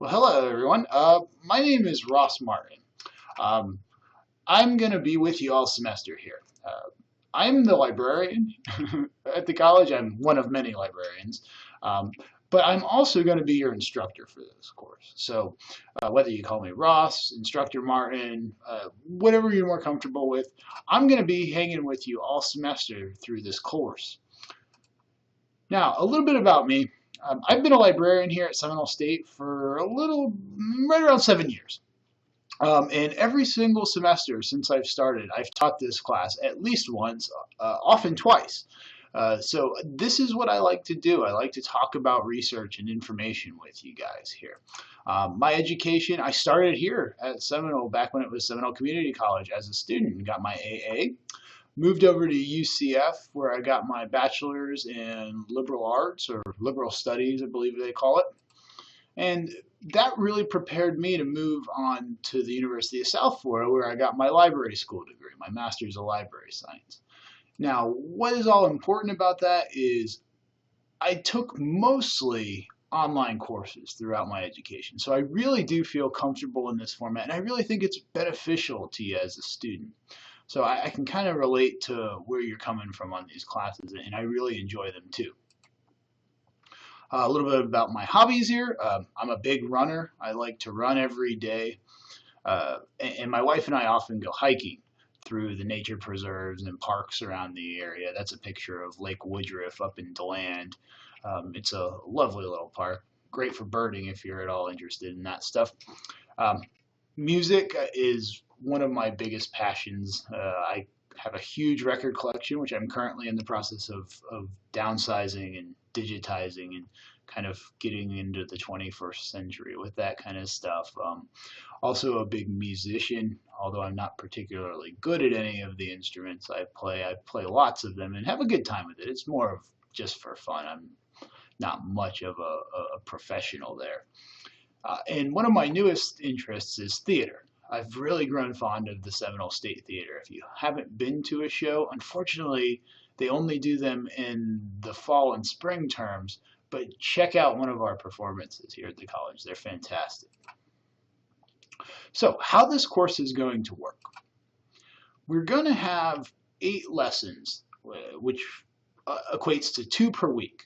Well, hello everyone. My name is Ross Martin. Um, I'm going to be with you all semester here. I'm the librarian at the college. I'm one of many librarians, um, but I'm also going to be your instructor for this course. So whether you call me Ross, Instructor Martin, whatever you're more comfortable with, I'm going to be hanging with you all semester through this course. Now, a little bit about me. I've been a librarian here at Seminole State for right around 7 years. And every single semester since I've started, I've taught this class at least once, often twice. So this is what I like to do. I like to talk about research and information with you guys here. My education, I started here at Seminole back when it was Seminole Community College as a student and got my AA. Moved over to UCF where I got my bachelor's in liberal arts or liberal studies, I believe they call it. And that really prepared me to move on to the University of South Florida where I got my library school degree, my master's of library science. Now, what is all important about that is I took mostly online courses throughout my education. So I really do feel comfortable in this format, and I really think it's beneficial to you as a student. So I can kind of relate to where you're coming from on these classes, and I really enjoy them too. A little bit about my hobbies here. I'm a big runner. I like to run every day. And my wife and I often go hiking through the nature preserves and parks around the area. That's a picture of Lake Woodruff up in DeLand. It's a lovely little park. Great for birding if you're at all interested in that stuff. Music is one of my biggest passions. I have a huge record collection, which I'm currently in the process of downsizing and digitizing and kind of getting into the 21st century with that kind of stuff. Also a big musician, although I'm not particularly good at any of the instruments I play. I play lots of them and have a good time with it. It's more of just for fun. I'm not much of a professional there. And one of my newest interests is theater. I've really grown fond of the Seminole State Theater. If you haven't been to a show, unfortunately, they only do them in the fall and spring terms, but check out one of our performances here at the college. They're fantastic. So how this course is going to work. We're going to have 8 lessons, which equates to 2 per week.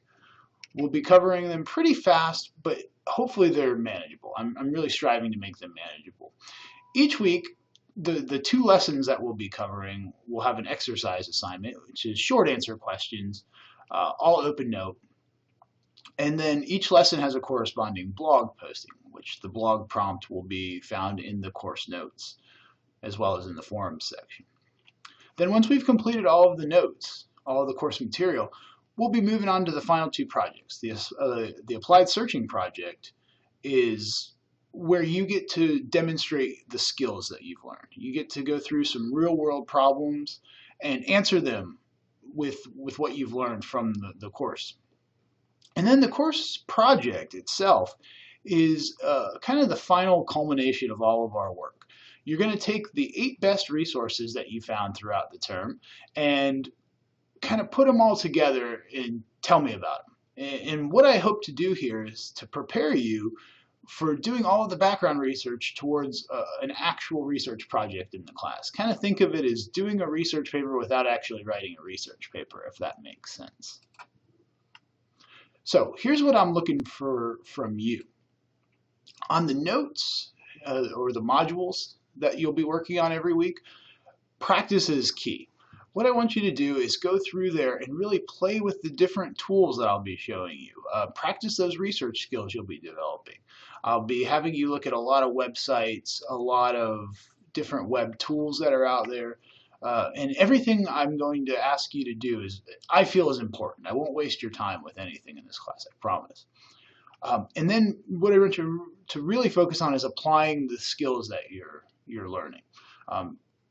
We'll be covering them pretty fast, but hopefully they're manageable. I'm really striving to make them manageable. Each week, the 2 lessons that we'll be covering will have an exercise assignment, which is short answer questions, all open note. And then each lesson has a corresponding blog posting, which the blog prompt will be found in the course notes, as well as in the forums section. Then once we've completed all of the notes, all of the course material, we'll be moving on to the final 2 projects. The applied searching project is where you get to demonstrate the skills that you've learned. You get to go through some real world problems and answer them with what you've learned from the course. And then the course project itself is kind of the final culmination of all of our work. You're going to take the 8 best resources that you found throughout the term and kind of put them all together and tell me about them. And what I hope to do here is to prepare you for doing all of the background research towards an actual research project in the class. Kind of think of it as doing a research paper without actually writing a research paper, if that makes sense. So here's what I'm looking for from you. On the notes or the modules that you'll be working on every week, practice is key. What I want you to do is go through there and really play with the different tools that I'll be showing you. Practice those research skills you'll be developing. I'll be having you look at a lot of websites, a lot of different web tools that are out there. And everything I'm going to ask you to do I feel is important. I won't waste your time with anything in this class, I promise. And then what I want you to really focus on is applying the skills that you're learning.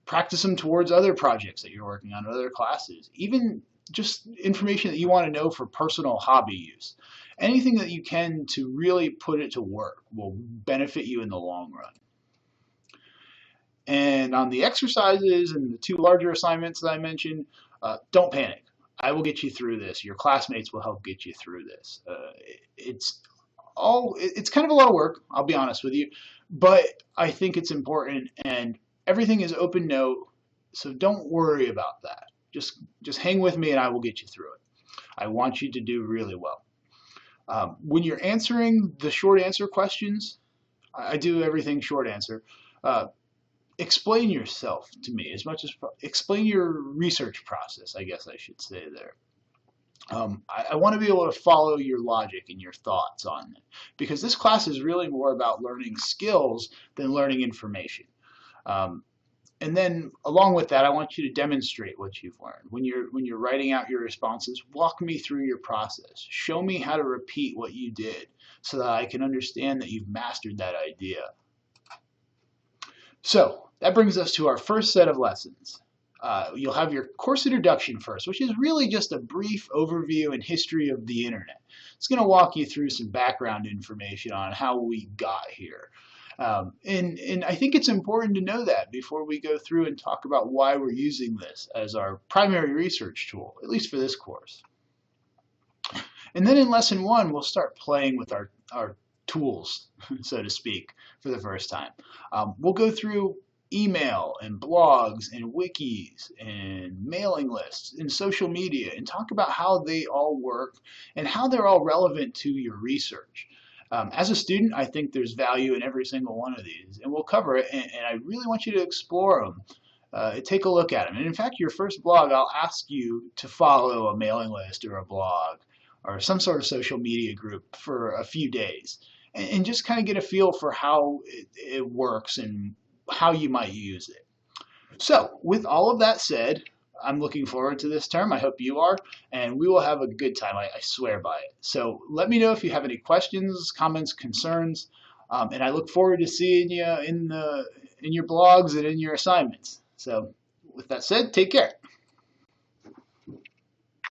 Practice them towards other projects that you're working on, other classes, even just information that you want to know for personal hobby use. Anything that you can to really put it to work will benefit you in the long run. And on the exercises and the 2 larger assignments that I mentioned, don't panic. I will get you through this. Your classmates will help get you through this. It's it's kind of a lot of work, I'll be honest with you, but I think it's important, and everything is open note, so don't worry about that. Just hang with me and I will get you through it. I want you to do really well. When you're answering the short answer questions, I do everything short answer. Explain yourself to me as much as explain your research process, I guess I should say there. I want to be able to follow your logic and your thoughts on it, because this class is really more about learning skills than learning information. And then along with that, I want you to demonstrate what you've learned. When you're writing out your responses, walk me through your process. Show me how to repeat what you did so that I can understand that you've mastered that idea. So that brings us to our first set of lessons. You'll have your course introduction first, which is really just a brief overview and history of the internet. It's going to walk you through some background information on how we got here. And I think it's important to know that before we go through and talk about why we're using this as our primary research tool, at least for this course. And then in lesson 1, we'll start playing with our tools, so to speak, for the first time. We'll go through email and blogs and wikis and mailing lists and social media and talk about how they all work and how they're all relevant to your research. As a student, I think there's value in every single one of these, and we'll cover it, and I really want you to explore them. Take a look at them. And in fact, your first blog, I'll ask you to follow a mailing list or a blog or some sort of social media group for a few days and just kind of get a feel for how it works and how you might use it. So with all of that said, I'm looking forward to this term. I hope you are, and we will have a good time. I swear by it. So let me know if you have any questions, comments, concerns, and I look forward to seeing you in your blogs and in your assignments. So with that said, take care.